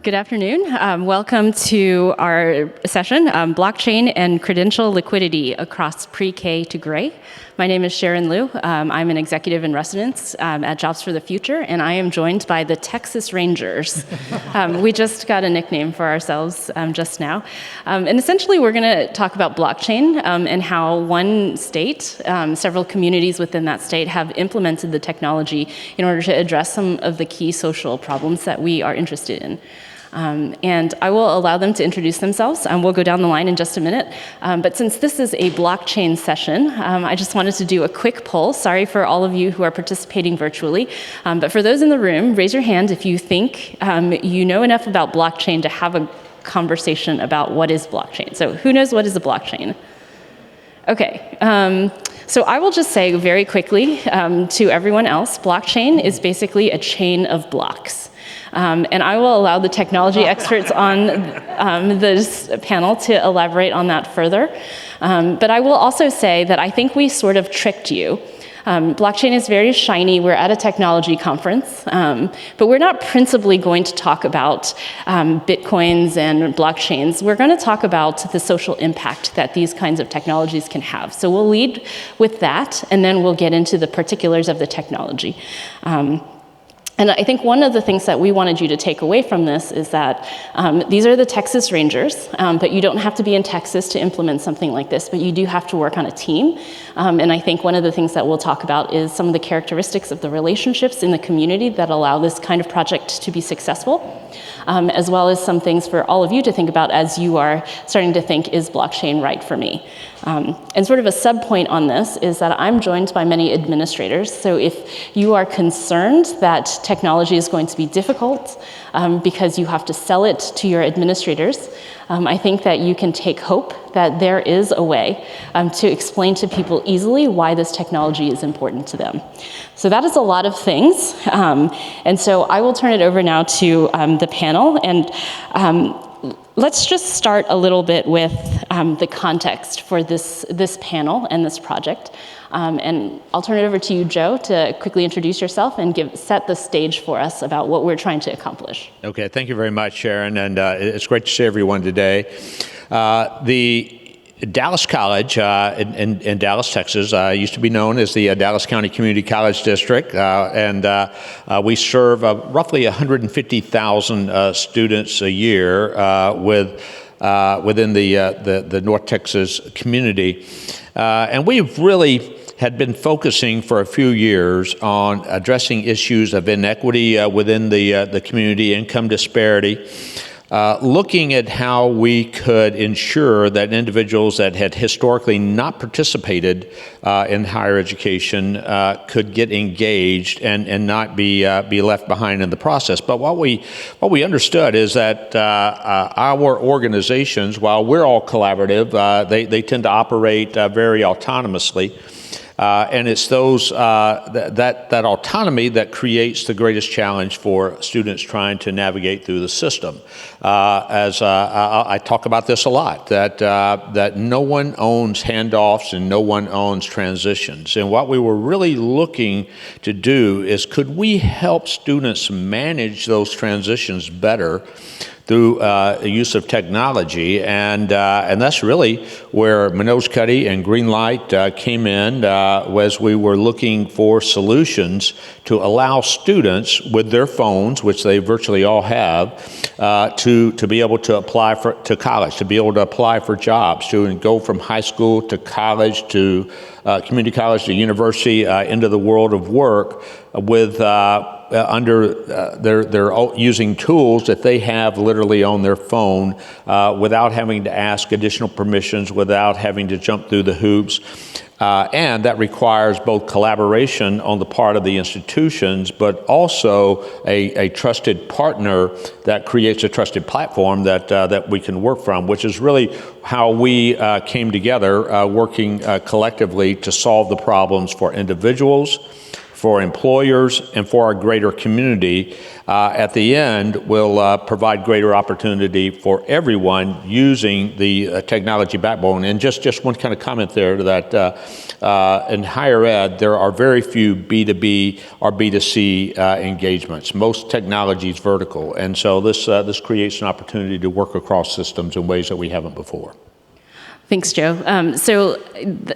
Good afternoon. Welcome to our session, Blockchain and Credential Liquidity Across Pre-K to Gray. My name is Sharon Liu. I'm an executive in residence at Jobs for the Future, and I am joined by the Texas Rangers. We just got a nickname for ourselves just now. And essentially, we're going to talk about blockchain and how one state, several communities within that state have implemented the technology in order to address some of the key social problems that we are interested in. And I will allow them to introduce themselves. We'll go down the line in just a minute. But since this is a blockchain session, I just wanted to do a quick poll. Sorry for all of you who are participating virtually. But for those in the room, raise your hand if you think you know enough about blockchain to have a conversation about what is blockchain. So who knows what is a blockchain? Okay. So I will just say very quickly to everyone else, blockchain is basically a chain of blocks. And I will allow the technology experts on this panel to elaborate on that further. But I will also say that I think we sort of tricked you. Blockchain is very shiny. We're at a technology conference, but we're not principally going to talk about Bitcoins and blockchains. We're going to talk about the social impact that these kinds of technologies can have. So we'll lead with that, and then we'll get into the particulars of the technology. And I think one of the things that we wanted you to take away from this is that these are the Texas Rangers, but you don't have to be in Texas to implement something like this, but you do have to work on a team. And I think one of the things that we'll talk about is some of the characteristics of the relationships in the community that allow this kind of project to be successful, as well as some things for all of you to think about as you are starting to think, is blockchain right for me? And sort of a sub-point on this is that I'm joined by many administrators. So if you are concerned that technology is going to be difficult because you have to sell it to your administrators, I think that you can take hope that there is a way to explain to people easily why this technology is important to them. So that is a lot of things. And so I will turn it over now to the panel. And let's just start a little bit with the context for this panel and this project. And I'll turn it over to you, Joe, to quickly introduce yourself and set the stage for us about what we're trying to accomplish. Okay, thank you very much, Sharon, and it's great to see everyone today. The Dallas College in Dallas, Texas, used to be known as the Dallas County Community College District, and we serve roughly 150,000 students a year within the North Texas community. And we've really had been focusing for a few years on addressing issues of inequity within the community, income disparity, looking at how we could ensure that individuals that had historically not participated in higher education could get engaged and not be left behind in the process. But what we understood is that our organizations, while we're all collaborative, they tend to operate very autonomously. And it's those that autonomy that creates the greatest challenge for students trying to navigate through the system. As I talk about this a lot, that no one owns handoffs and no one owns transitions. And what we were really looking to do is, could we help students manage those transitions better through the use of technology, and that's really where Manoj, Kutty, and GreenLight came in as we were looking for solutions to allow students with their phones, which they virtually all have, to be able to apply to college, to be able to apply for jobs, to go from high school to college to community college to university into the world of work with they're using tools that they have literally on their phone without having to ask additional permissions, without having to jump through the hoops. And that requires both collaboration on the part of the institutions, but also a trusted partner that creates a trusted platform that we can work from, which is really how we came together working collectively to solve the problems for individuals, for employers, and for our greater community, at the end will provide greater opportunity for everyone using the technology backbone. And just one kind of comment there that in higher ed, there are very few B2B or B2C engagements. Most technology is vertical. And so this creates an opportunity to work across systems in ways that we haven't before. Thanks, Joe.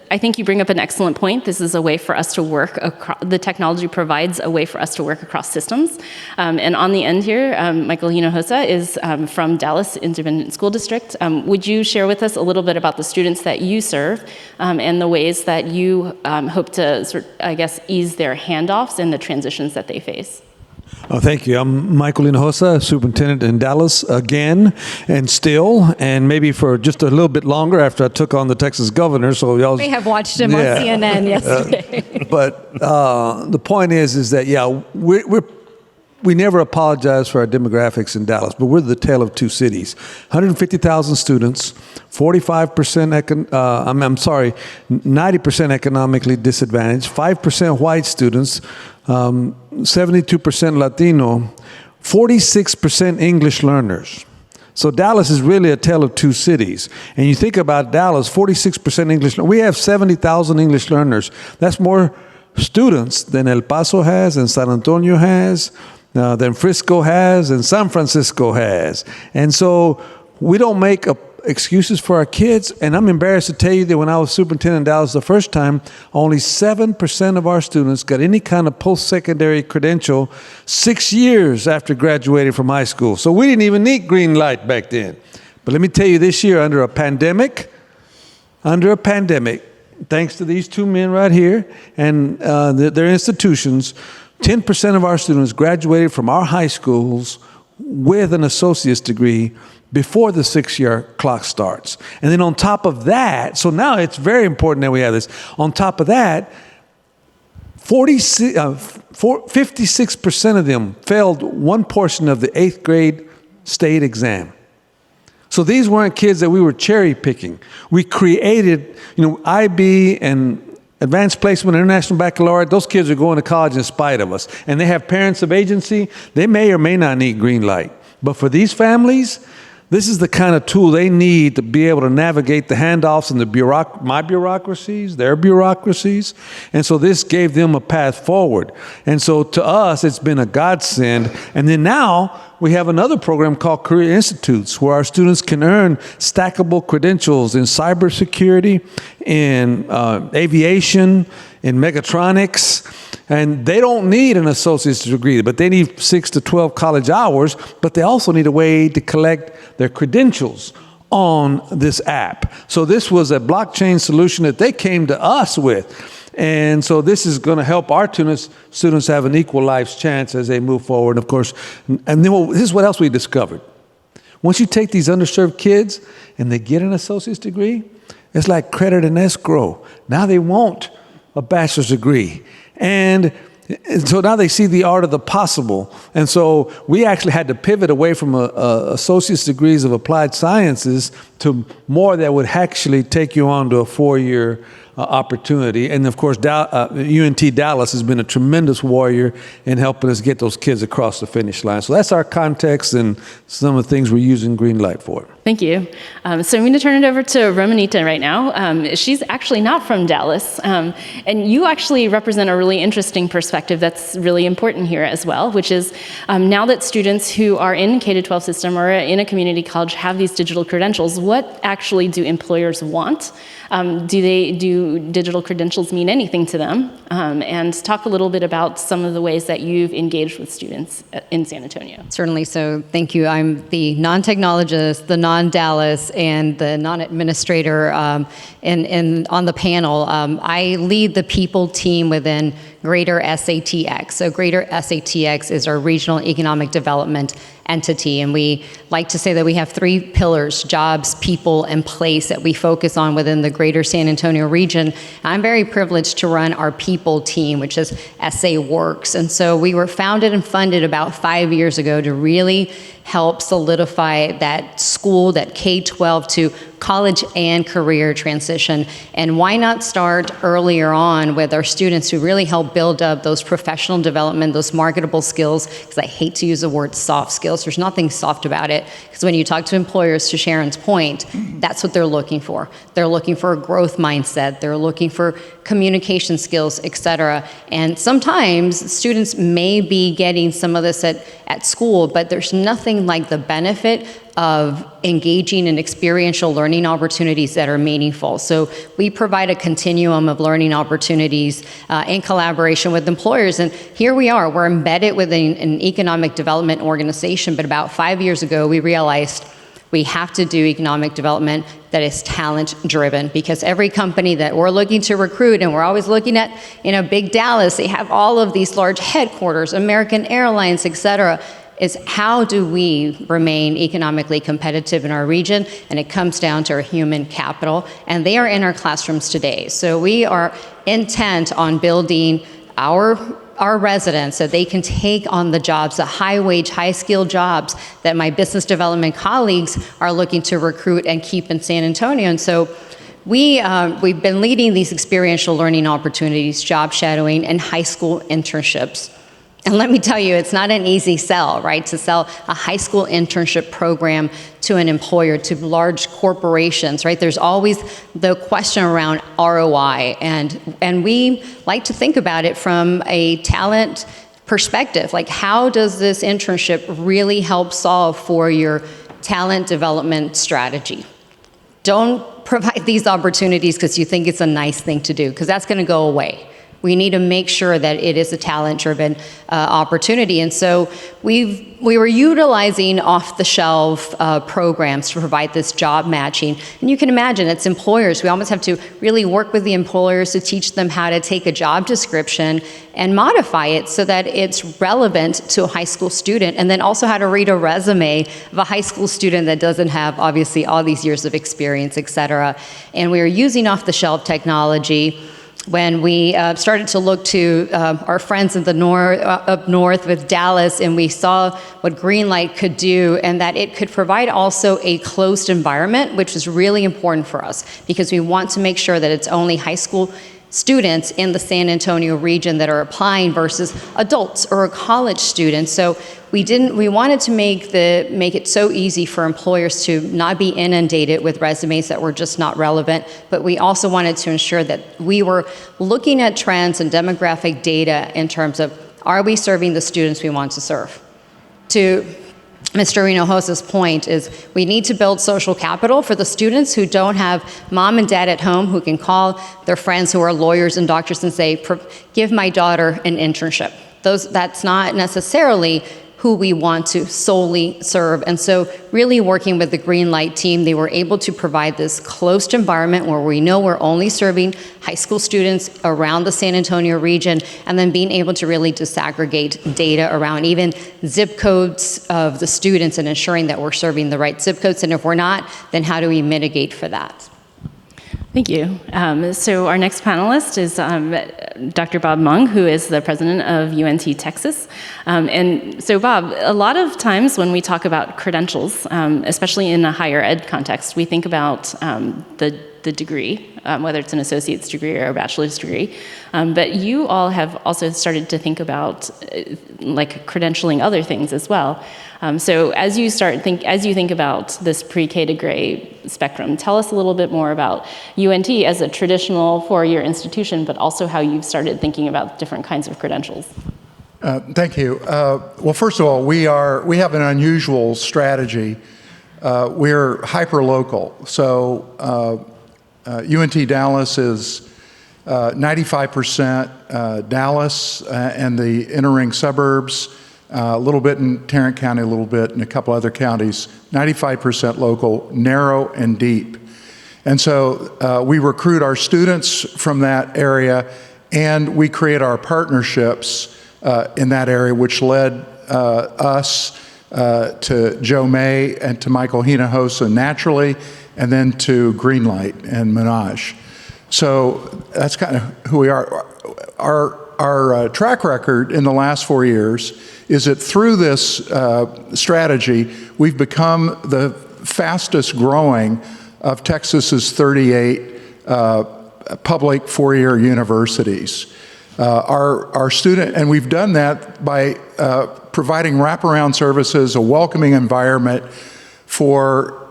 I think you bring up an excellent point. This is a way for us to work across, the technology provides a way for us to work across systems. And on the end here, Michael Hinojosa is from Dallas Independent School District. Would you share with us a little bit about the students that you serve and the ways that you hope to, ease their handoffs and the transitions that they face? Oh, thank you. I'm Michael Hinojosa, superintendent in Dallas again and still, and maybe for just a little bit longer after I took on the Texas governor. So y'all may have watched him on CNN yesterday. But the point is that we never apologize for our demographics in Dallas, but we're the tale of two cities. 150,000 students, 90% economically disadvantaged, 5% white students, 72% Latino, 46% English learners. So Dallas is really a tale of two cities. And you think about Dallas, 46% English. We have 70,000 English learners. That's more students than El Paso has, and San Antonio has, than Frisco has, and San Francisco has. And so we don't make excuses for our kids. And I'm embarrassed to tell you that when I was superintendent in Dallas the first time, only 7% of our students got any kind of post-secondary credential 6 years after graduating from high school. So we didn't even need GreenLight back then. But let me tell you, this year, under a pandemic, thanks to these two men right here and their institutions, 10% of our students graduated from our high schools with an associate's degree before the 6-year clock starts. And then on top of that, so now it's very important that we have this. On top of that, 56% of them failed one portion of the 8th grade state exam. So these weren't kids that we were cherry picking. We created, IB and Advanced Placement, International Baccalaureate, those kids are going to college in spite of us. And they have parents of agency. They may or may not need GreenLight. But for these families, this is the kind of tool they need to be able to navigate the handoffs and my bureaucracies, their bureaucracies. And so this gave them a path forward. And so to us, it's been a godsend. And then now we have another program called Career Institutes, where our students can earn stackable credentials in cybersecurity, in aviation, in mechatronics. And they don't need an associate's degree, but they need 6 to 12 college hours, but they also need a way to collect their credentials on this app. So this was a blockchain solution that they came to us with. And so this is going to help our students have an equal life's chance as they move forward. And of course, and then this is what else we discovered. Once you take these underserved kids and they get an associate's degree, it's like credit and escrow. Now they want a bachelor's degree. And so now they see the art of the possible. And so we actually had to pivot away from associate's degrees of applied sciences to more that would actually take you on to a 4-year opportunity. And of course, UNT Dallas has been a tremendous warrior in helping us get those kids across the finish line. So that's our context and some of the things we're using GreenLight for. Thank you. So I'm going to turn it over to Romanita right now. She's actually not from Dallas. And you actually represent a really interesting perspective that's really important here as well, which is now that students who are in K-12 system or in a community college have these digital credentials, what actually do employers want? Do digital credentials mean anything to them? And talk a little bit about some of the ways that you've engaged with students in San Antonio. Certainly. So thank you. I'm the non-technologist, the non-Dallas, and the non-administrator and on the panel. I lead the people team within Greater SATX. So Greater SATX is our Regional Economic Development entity. And we like to say that we have 3 pillars: jobs, people, and place, that we focus on within the greater San Antonio region. I'm very privileged to run our people team, which is SA Works. And so we were founded and funded about 5 years ago to really help solidify that school, that K-12 to college and career transition. And why not start earlier on with our students who really help build up those professional development, those marketable skills, because I hate to use the word soft skills. There's nothing soft about it, because when you talk to employers, to Sharon's point, that's what they're looking for. They're looking for a growth mindset. They're looking for communication skills, et cetera. And sometimes students may be getting some of this at school, but there's nothing like the benefit of engaging in experiential learning opportunities that are meaningful. So we provide a continuum of learning opportunities in collaboration with employers. And here we are, we're embedded within an economic development organization, but about 5 years ago, we realized we have to do economic development that is talent driven, because every company that we're looking to recruit, and we're always looking at, big Dallas, they have all of these large headquarters, American Airlines, et cetera, is how do we remain economically competitive in our region? And it comes down to our human capital, and they are in our classrooms today. So we are intent on building our residents so they can take on the jobs, the high-wage, high-skilled jobs that my business development colleagues are looking to recruit and keep in San Antonio. And so we've been leading these experiential learning opportunities, job shadowing, and high school internships. And let me tell you, it's not an easy sell, right? To sell a high school internship program to an employer, to large corporations, right? There's always the question around ROI. And we like to think about it from a talent perspective. Like, how does this internship really help solve for your talent development strategy? Don't provide these opportunities because you think it's a nice thing to do, because that's going to go away. We need to make sure that it is a talent-driven opportunity. And so we were utilizing off-the-shelf programs to provide this job matching. And you can imagine, it's employers. We almost have to really work with the employers to teach them how to take a job description and modify it so that it's relevant to a high school student, and then also how to read a resume of a high school student that doesn't have, obviously, all these years of experience, et cetera. And we were using off-the-shelf technology when we started to look to our friends in the up north with Dallas, and we saw what GreenLight could do, and that it could provide also a closed environment, which is really important for us, because we want to make sure that it's only high school students in the San Antonio region that are applying versus adults or college students. So we wanted to make it so easy for employers to not be inundated with resumes that were just not relevant, but we also wanted to ensure that we were looking at trends and demographic data in terms of, are we serving the students we want to serve? To Mr. Hinojosa's point is, we need to build social capital for the students who don't have mom and dad at home who can call their friends who are lawyers and doctors and say, give my daughter an internship. That's not necessarily who we want to solely serve. And so really working with the GreenLight team, they were able to provide this closed environment where we know we're only serving high school students around the San Antonio region, and then being able to really disaggregate data around even zip codes of the students and ensuring that we're serving the right zip codes. And if we're not, then how do we mitigate for that? Thank you. So our next panelist is Dr. Bob Mong, who is the president of Unt Texas. And so Bob, a lot of times when we talk about credentials, especially in a higher ed context, we think about the degree, whether it's an associate's degree or a bachelor's degree. But you all have also started to think about like credentialing other things as well. So as you think about this pre-K to gray spectrum, tell us a little bit more about UNT as a traditional four-year institution, but also how you've started thinking about different kinds of credentials. Thank you. Well, first of all, we have an unusual strategy. We're hyper-local. So UNT Dallas is 95% Dallas and the inner ring suburbs, a little bit in Tarrant County, a little bit in a couple other counties, 95% local, narrow and deep. And so we recruit our students from that area, and we create our partnerships in that area, which led us to Joe May and to Michael Hinojosa naturally, and then to GreenLight and Manoj. So that's kind of who we are. Our track record in the last 4 years is that through this strategy, we've become the fastest growing of Texas's 38 public four-year universities. Our student, and we've done that by providing wraparound services, a welcoming environment for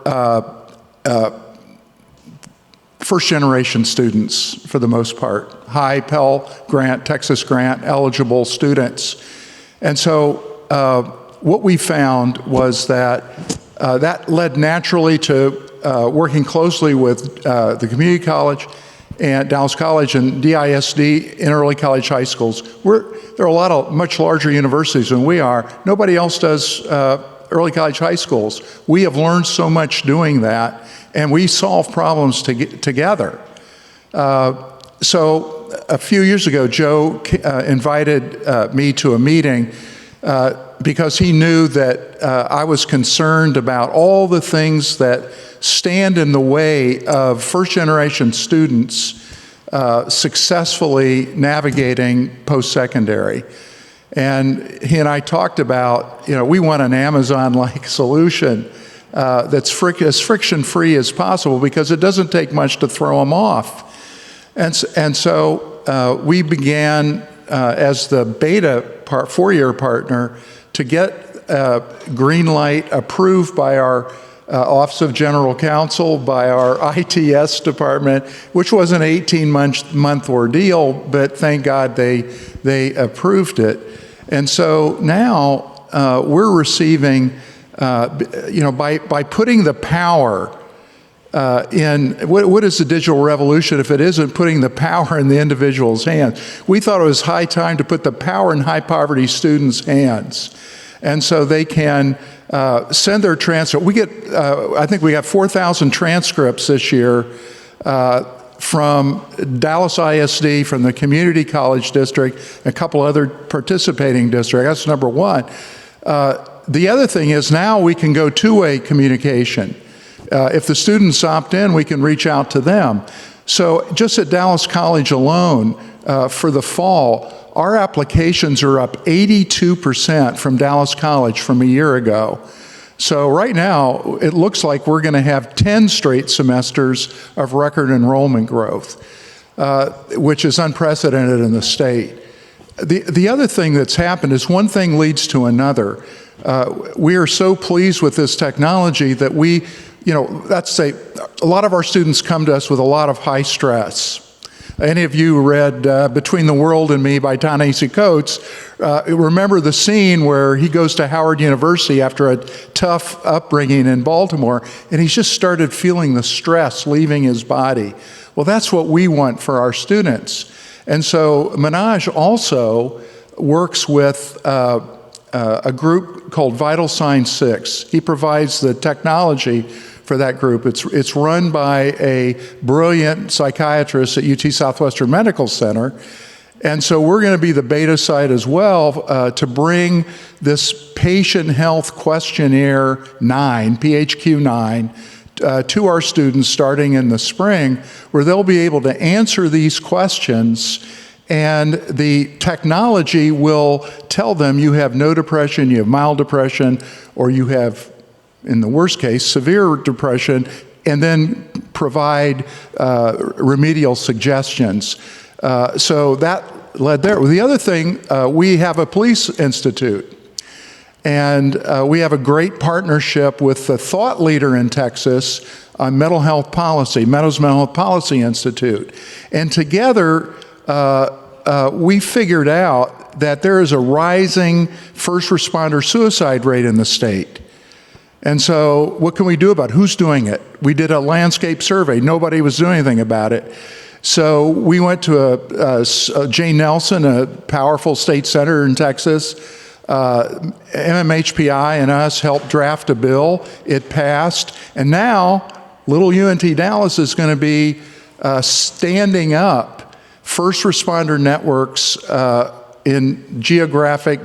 first-generation students, for the most part, high Pell Grant, Texas Grant eligible students. And so what we found was that that led naturally to working closely with the community college and Dallas College and DISD in early college high schools. There are a lot of much larger universities than we are. Nobody else does early college high schools. We have learned so much doing that, and we solve problems together. So a few years ago, Joe invited me to a meeting because he knew that I was concerned about all the things that stand in the way of first-generation students successfully navigating post-secondary. And he and I talked about, we want an Amazon-like solution that's as friction-free as possible because it doesn't take much to throw them off. And so we began as the beta four-year partner to get GreenLight approved by our Office of General Counsel, by our ITS department, which was an 18-month ordeal, but thank God they approved it. And so now we're receiving, by putting the power in, what is the digital revolution if it isn't putting the power in the individual's hands? We thought it was high time to put the power in high poverty students' hands. And so they can send their transcript. We get, I think we got 4,000 transcripts this year from Dallas ISD, from the Community College District, a couple other participating districts. That's number one. The other thing is now we can go two-way communication. If the students opt in, we can reach out to them. So just at Dallas College alone, for the fall, our applications are up 82% from Dallas College from a year ago. So right now, it looks like we're going to have 10 straight semesters of record enrollment growth, which is unprecedented in the state. The other thing that's happened is one thing leads to another. We are so pleased with this technology that a lot of our students come to us with a lot of high stress. Any of you read Between the World and Me by Ta-Nehisi Coates, remember the scene where he goes to Howard University after a tough upbringing in Baltimore, and he's just started feeling the stress leaving his body. Well, that's what we want for our students. And so Manoj also works with a group called Vital Sign 6. He provides the technology for that group. It's run by a brilliant psychiatrist at UT Southwestern Medical Center. And so we're going to be the beta site as well to bring this Patient Health Questionnaire 9, PHQ 9, to our students starting in the spring, where they'll be able to answer these questions, and the technology will tell them you have no depression, you have mild depression, or you have, in the worst case, severe depression, and then provide remedial suggestions. So that led there. The other thing, we have a police institute, and we have a great partnership with the thought leader in Texas on mental health policy, Meadows Mental Health Policy Institute. And together, we figured out that there is a rising first responder suicide rate in the state. And so what can we do about it? Who's doing it? We did a landscape survey. Nobody was doing anything about it. So we went to Jane Nelson, a powerful state senator in Texas. MMHPI and us helped draft a bill. It passed. And now little UNT Dallas is going to be standing up first responder networks in geographic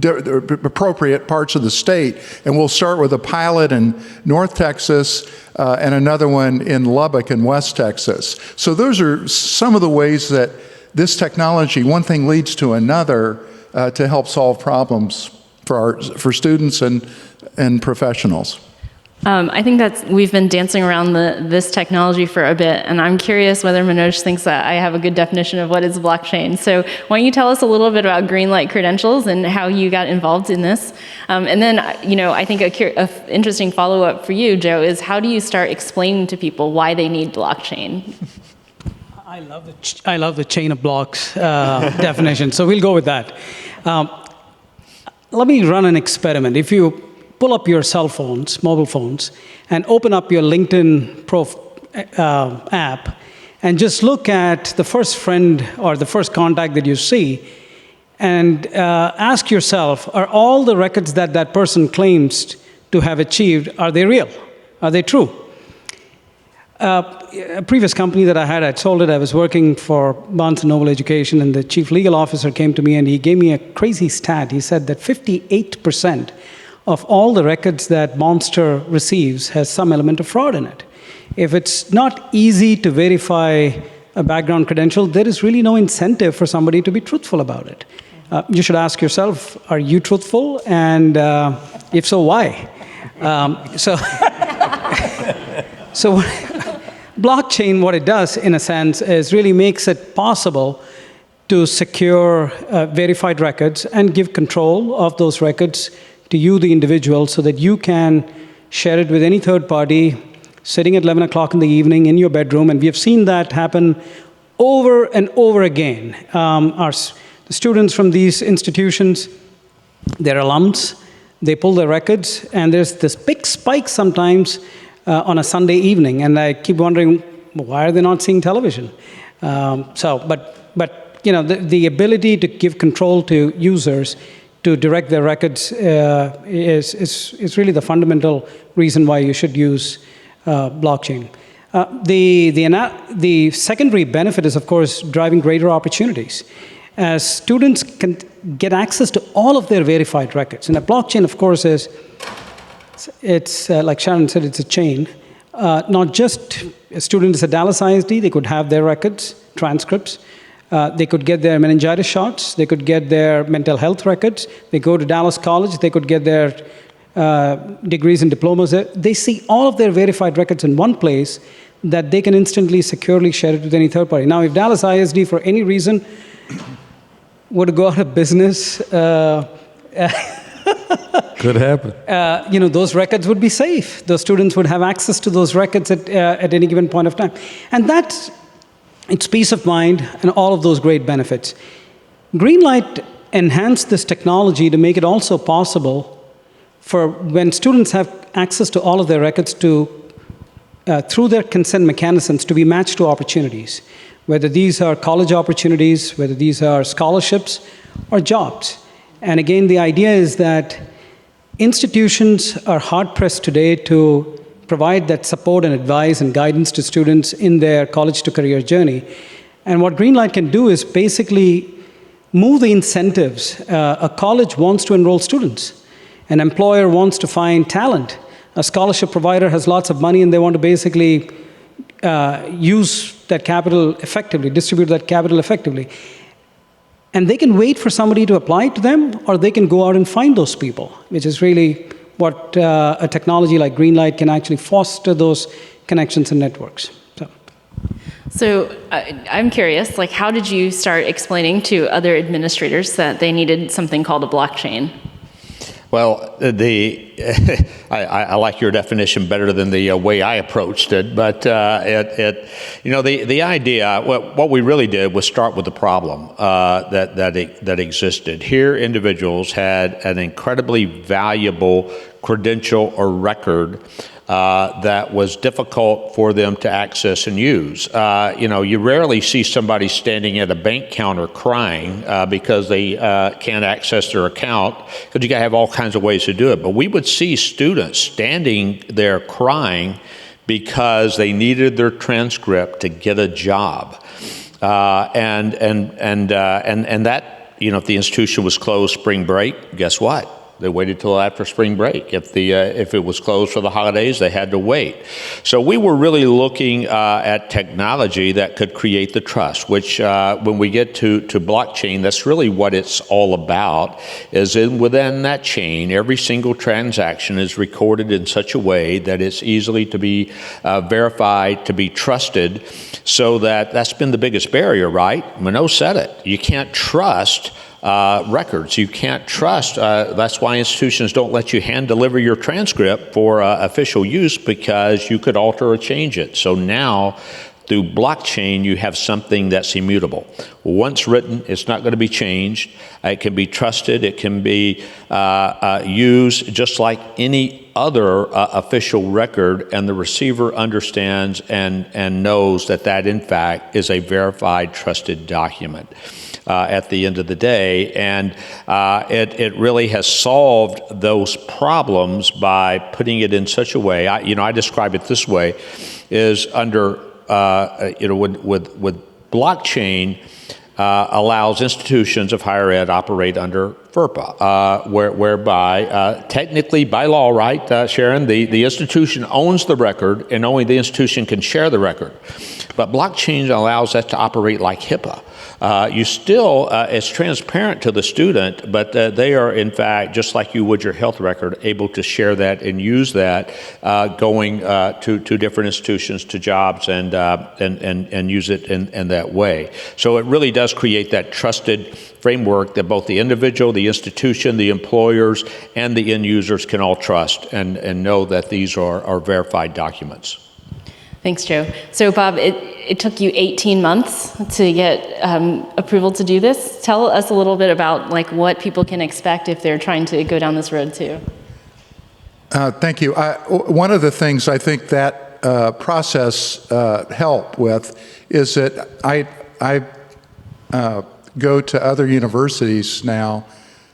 appropriate parts of the state. And we'll start with a pilot in North Texas and another one in Lubbock in West Texas. So those are some of the ways that this technology, one thing leads to another to help solve problems for students and professionals. I think we've been dancing around this technology for a bit, and I'm curious whether Manoj thinks that I have a good definition of what is blockchain. So why don't you tell us a little bit about GreenLight Credentials and how you got involved in this? And then, I think an interesting follow-up for you, Joe, is how do you start explaining to people why they need blockchain? I love the chain of blocks definition, so we'll go with that. Let me run an experiment. If you pull up your cell phones, mobile phones, and open up your LinkedIn app, and just look at the first friend or the first contact that you see, and ask yourself, are all the records that that person claims to have achieved, are they real? Are they true? A previous company that I had, I sold it. I was working for Barnes & Noble Education, and the chief legal officer came to me and he gave me a crazy stat. He said that 58% of all the records that Monster receives has some element of fraud in it. If it's not easy to verify a background credential, there is really no incentive for somebody to be truthful about it. You should ask yourself, are you truthful? And if so, why? So blockchain, what it does, in a sense, is really makes it possible to secure verified records and give control of those records to you, the individual, so that you can share it with any third party sitting at 11 o'clock in the evening in your bedroom. And we have seen that happen over and over again. The students from these institutions, they're alums, they pull their records, and there's this big spike sometimes on a Sunday evening, and I keep wondering, why are they not seeing television? But the ability to give control to users to direct their records is really the fundamental reason why you should use blockchain. The secondary benefit is, of course, driving greater opportunities. As students can get access to all of their verified records, and a blockchain, of course, it's like Sharon said, it's a chain. Not just a student is at Dallas ISD, they could have their records, transcripts. They could get their meningitis shots. They could get their mental health records. They go to Dallas College. They could get their degrees and diplomas there. They see all of their verified records in one place that they can instantly, securely share it with any third party. Now, if Dallas ISD, for any reason, were to go out of business, could happen. Those records would be safe. Those students would have access to those records at any given point of time. And it's peace of mind and all of those great benefits. GreenLight enhanced this technology to make it also possible for when students have access to all of their records through their consent mechanisms to be matched to opportunities, whether these are college opportunities, whether these are scholarships or jobs. And again, the idea is that institutions are hard-pressed today to provide that support and advice and guidance to students in their college-to-career journey. And what GreenLight can do is basically move the incentives. A college wants to enroll students. An employer wants to find talent. A scholarship provider has lots of money, and they want to basically use that capital effectively, distribute that capital effectively. And they can wait for somebody to apply to them, or they can go out and find those people, which is really what a technology like GreenLight can actually foster those connections and networks. So I'm curious, how did you start explaining to other administrators that they needed something called a blockchain? Well, I like your definition better than the way I approached it. But the idea, what we really did was start with the problem that existed. Here, individuals had an incredibly valuable credential or record that was difficult for them to access and use. You rarely see somebody standing at a bank counter crying because they can't access their account, because you got to have all kinds of ways to do it. But we would see students standing there crying because they needed their transcript to get a job, and that if the institution was closed spring break, guess what? They waited till after spring break. If it was closed for the holidays, they had to wait. So we were really looking at technology that could create the trust, which when we get to blockchain, that's really what it's all about, is within that chain, every single transaction is recorded in such a way that it's easily to be verified, to be trusted, so that's been the biggest barrier, right? Manoj said it. You can't trust records. You can't trust. That's why institutions don't let you hand deliver your transcript for official use, because you could alter or change it. So now, through blockchain, you have something that's immutable. Once written, it's not going to be changed. It can be trusted. It can be used just like any other official record, and the receiver understands and knows that in fact is a verified, trusted document at the end of the day. And it really has solved those problems by putting it in such a way. I describe it this way: is under with blockchain allows institutions of higher ed operate under FERPA, whereby technically by law, right, Sharon, the institution owns the record and only the institution can share the record. But blockchain allows that to operate like HIPAA. You still, it's transparent to the student, but they are, in fact, just like you would your health record, able to share that and use that going to different institutions, to jobs, and use it in that way. So it really does create that trusted framework that both the individual, the institution, the employers, and the end users can all trust and know that these are verified documents. Thanks, Joe. So, Bob, it took you 18 months to get approval to do this. Tell us a little bit about what people can expect if they're trying to go down this road too. Thank you. One of the things I think that process helped with is that I go to other universities now.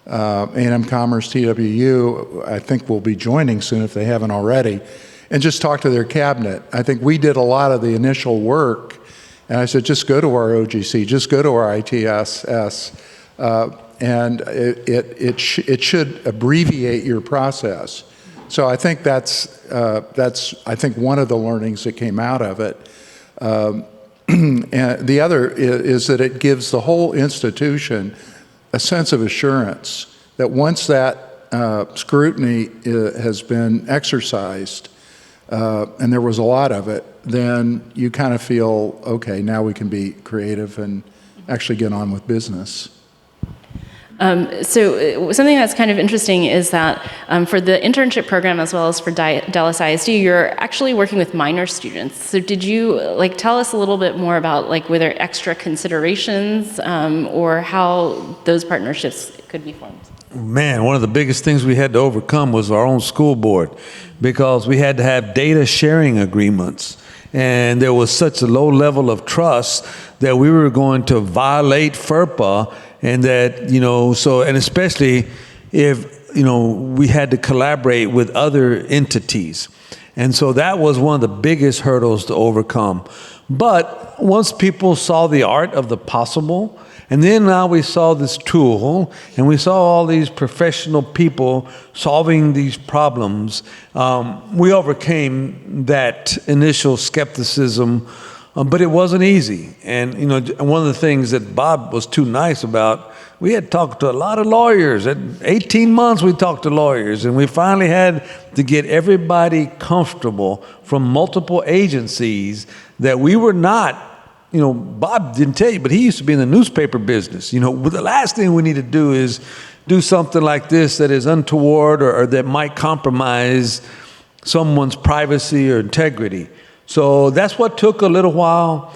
A&M Commerce, TWU, I think will be joining soon if they haven't already, and just talk to their cabinet. I think we did a lot of the initial work, and I said, just go to our OGC, just go to our ITSS, and it should abbreviate your process. So I think that's I think one of the learnings that came out of it. And the other is that it gives the whole institution a sense of assurance that once that scrutiny has been exercised, and there was a lot of it, then you kind of feel, okay, now we can be creative and actually get on with business. So something that's kind of interesting is that for the internship program as well as for Dallas ISD, you're actually working with minor students. So did you tell us a little bit more about were there extra considerations or how those partnerships could be formed? Man, one of the biggest things we had to overcome was our own school board, because we had to have data sharing agreements. And there was such a low level of trust that we were going to violate FERPA, and that, and especially if, we had to collaborate with other entities. And so that was one of the biggest hurdles to overcome. But once people saw the art of the possible, and then now we saw this tool, and we saw all these professional people solving these problems, we overcame that initial skepticism, but it wasn't easy. And one of the things that Bob was too nice about, we had talked to a lot of lawyers. At 18 months we talked to lawyers, and we finally had to get everybody comfortable from multiple agencies that we were not, Bob didn't tell you, but he used to be in the newspaper business. But the last thing we need to do is do something like this that is untoward or that might compromise someone's privacy or integrity. So that's what took a little while.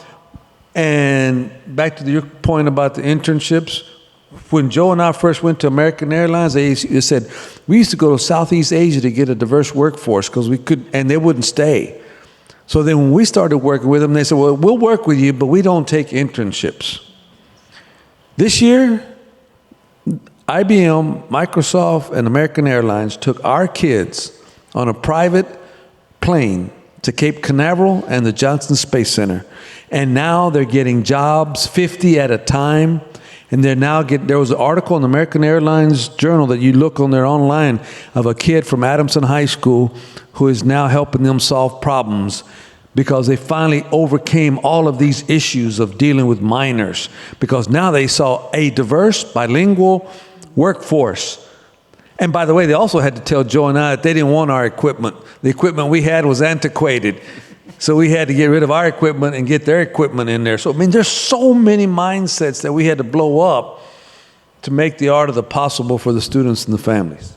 And back to your point about the internships, when Joe and I first went to American Airlines, they said, we used to go to Southeast Asia to get a diverse workforce because we could, and they wouldn't stay. So then when we started working with them, they said, well, we'll work with you, but we don't take internships. This year, IBM, Microsoft, and American Airlines took our kids on a private plane to Cape Canaveral and the Johnson Space Center. And now they're getting jobs, 50 at a time. And there was an article in the American Airlines Journal that you look on there online of a kid from Adamson High School who is now helping them solve problems because they finally overcame all of these issues of dealing with minors, because now they saw a diverse, bilingual workforce. And by the way, they also had to tell Joe and I that they didn't want our equipment. The equipment we had was antiquated. So we had to get rid of our equipment and get their equipment in there. So, I mean, there's so many mindsets that we had to blow up to make the art of the possible for the students and the families.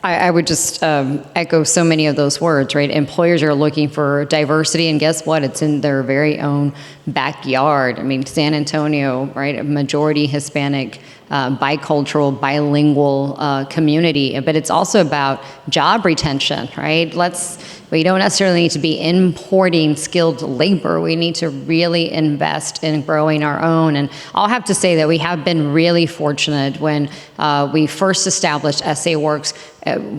I would just echo so many of those words, right? Employers are looking for diversity, and guess what? It's in their very own backyard. I mean, San Antonio, right? A majority Hispanic, bicultural, bilingual community, but it's also about job retention, right? We don't necessarily need to be importing skilled labor. We need to really invest in growing our own. And I'll have to say that we have been really fortunate. When we first established SA Works,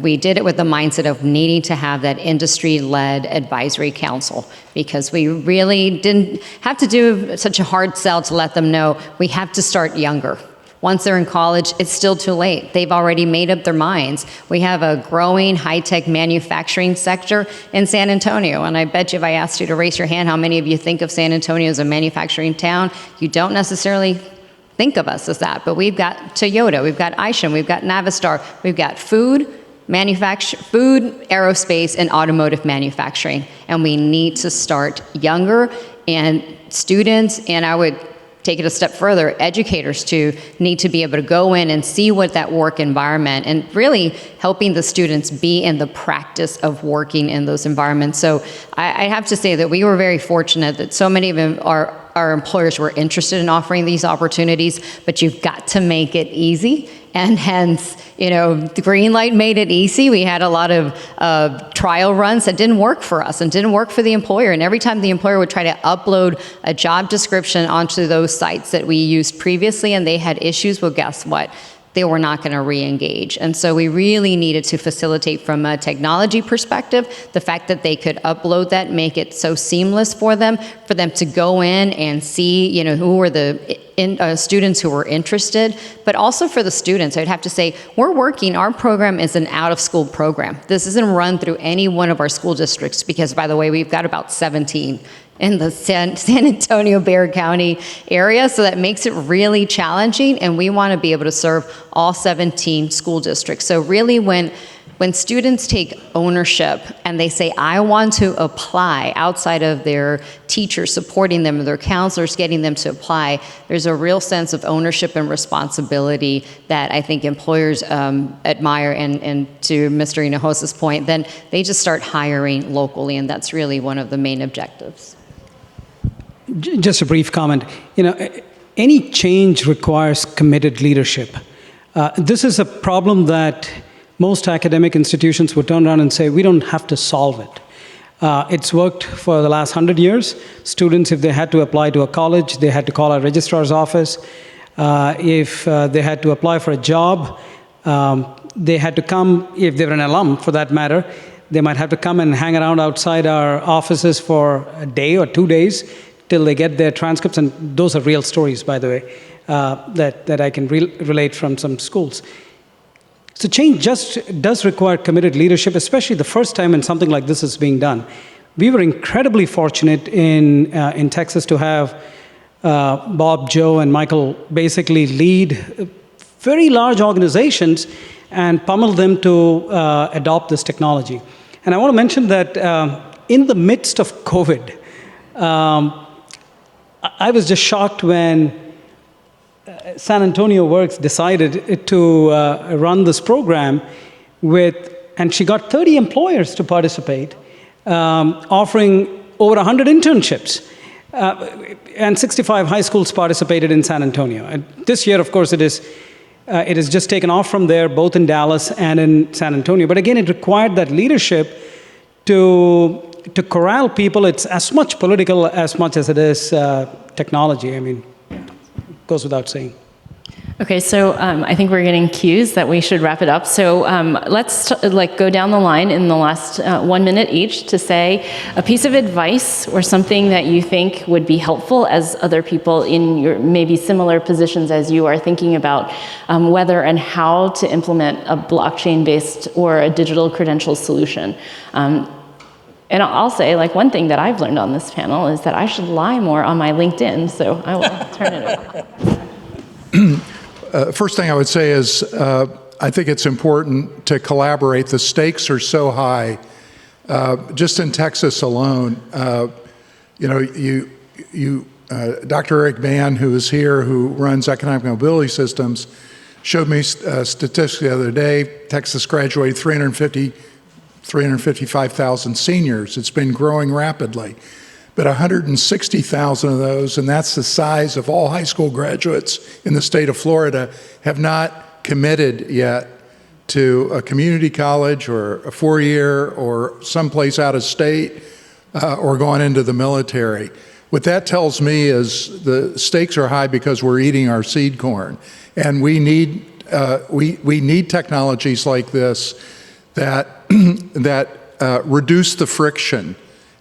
we did it with the mindset of needing to have that industry-led advisory council, because we really didn't have to do such a hard sell to let them know we have to start younger. Once they're in college, it's still too late. They've already made up their minds. We have a growing high-tech manufacturing sector in San Antonio, and I bet you if I asked you to raise your hand, how many of you think of San Antonio as a manufacturing town? You don't necessarily think of us as that, but we've got Toyota, we've got Isham, we've got Navistar, we've got food, aerospace, and automotive manufacturing, and we need to start younger, and students, and I would take it a step further, educators too need to be able to go in and see what that work environment, and really helping the students be in the practice of working in those environments. So I have to say that we were very fortunate that so many of them our employers were interested in offering these opportunities, but you've got to make it easy. And hence, the GreenLight made it easy. We had a lot of trial runs that didn't work for us and didn't work for the employer. And every time the employer would try to upload a job description onto those sites that we used previously and they had issues, well, guess what? They were not going to re-engage. And so we really needed to facilitate from a technology perspective, the fact that they could upload that, make it so seamless for them to go in and see, who were the students who were interested, but also for the students. I'd have to say, our program is an out-of-school program. This isn't run through any one of our school districts because, by the way, we've got about 17 in the San Antonio, Bexar County area, so that makes it really challenging, and we want to be able to serve all 17 school districts. So really when students take ownership and they say, I want to apply outside of their teachers supporting them or their counselors getting them to apply, there's a real sense of ownership and responsibility that I think employers admire. And to Mr. Hinojosa's point, then they just start hiring locally, and that's really one of the main objectives. Just a brief comment. Any change requires committed leadership. This is a problem that most academic institutions would turn around and say, we don't have to solve it. It's worked for the last 100 years. Students, if they had to apply to a college, they had to call a registrar's office. If they had to apply for a job, they had to come, if they were an alum for that matter, they might have to come and hang around outside our offices for a day or 2 days till they get their transcripts. And those are real stories, by the way, that I can relate from some schools. So change just does require committed leadership, especially the first time when something like this is being done. We were incredibly fortunate in Texas to have Bob, Joe, and Michael basically lead very large organizations and pummel them to adopt this technology. And I want to mention that in the midst of COVID, I was just shocked when San Antonio Works decided to run this program and she got 30 employers to participate, offering over 100 internships. And 65 high schools participated in San Antonio. And this year, of course, it has just taken off from there, both in Dallas and in San Antonio. But again, it required that leadership to corral people. It's as much political as much as it is technology. I mean, it goes without saying. Okay, so I think we're getting cues that we should wrap it up. So let's go down the line in the last 1 minute each to say a piece of advice or something that you think would be helpful as other people in your maybe similar positions as you are thinking about whether and how to implement a blockchain-based or a digital credential solution. And I'll say, like, one thing that I've learned on this panel is that I should lie more on my LinkedIn, so I will turn it over. First thing I would say is I think it's important to collaborate. The stakes are so high. Just in Texas alone, Dr. Eric Mann, who is here, who runs economic mobility systems, showed me statistics the other day. Texas graduated 355,000 seniors. It's been growing rapidly. But 160,000 of those, and that's the size of all high school graduates in the state of Florida, have not committed yet to a community college or a four-year or someplace out of state or gone into the military. What that tells me is the stakes are high because we're eating our seed corn, and we need technologies like this that reduce the friction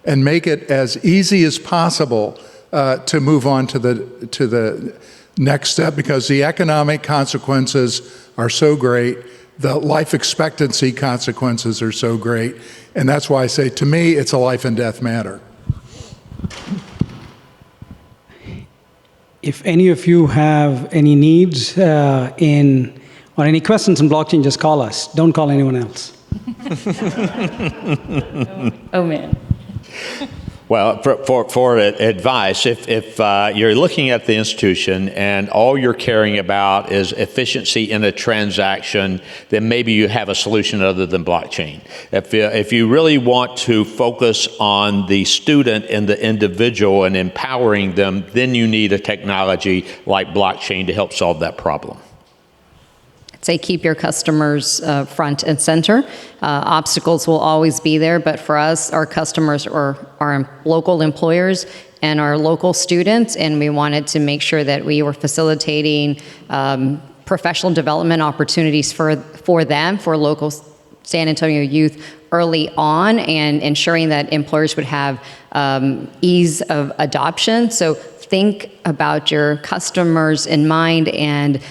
and make it as easy as possible to move on to the next step, because the economic consequences are so great, the life expectancy consequences are so great, and that's why I say, to me, it's a life and death matter. If any of you have any needs or any questions on blockchain, just call us. Don't call anyone else. Oh, man. Well, for advice, if you're looking at the institution and all you're caring about is efficiency in a transaction, then maybe you have a solution other than blockchain. If you really want to focus on the student and the individual and empowering them, then you need a technology like blockchain to help solve that problem. Say keep your customers front and center. Obstacles will always be there, but for us, our customers are our local employers and our local students, and we wanted to make sure that we were facilitating professional development opportunities for them, for local San Antonio youth early on, and ensuring that employers would have ease of adoption. So think about your customers in mind, and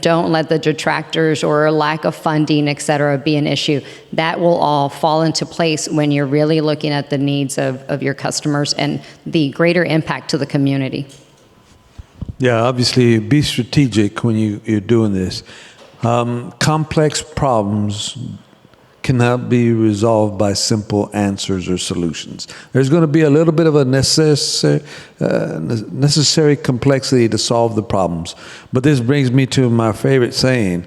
don't let the detractors or lack of funding, et cetera, be an issue. That will all fall into place when you're really looking at the needs of your customers and the greater impact to the community. Yeah, obviously, be strategic when you're doing this. Complex problems cannot be resolved by simple answers or solutions. There's going to be a little bit of a necessary complexity to solve the problems. But this brings me to my favorite saying: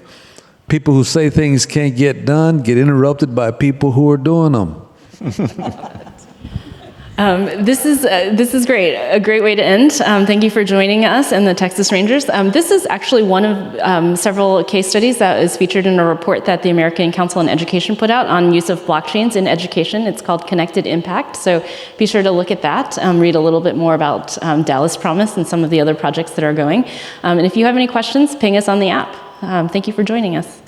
people who say things can't get done get interrupted by people who are doing them. This is great. A great way to end. Thank you for joining us and the Texas Rangers. This is actually one of several case studies that is featured in a report that the American Council on Education put out on use of blockchains in education. It's called Connected Impact. So be sure to look at that. Read a little bit more about Dallas Promise and some of the other projects that are going. And if you have any questions, ping us on the app. Thank you for joining us.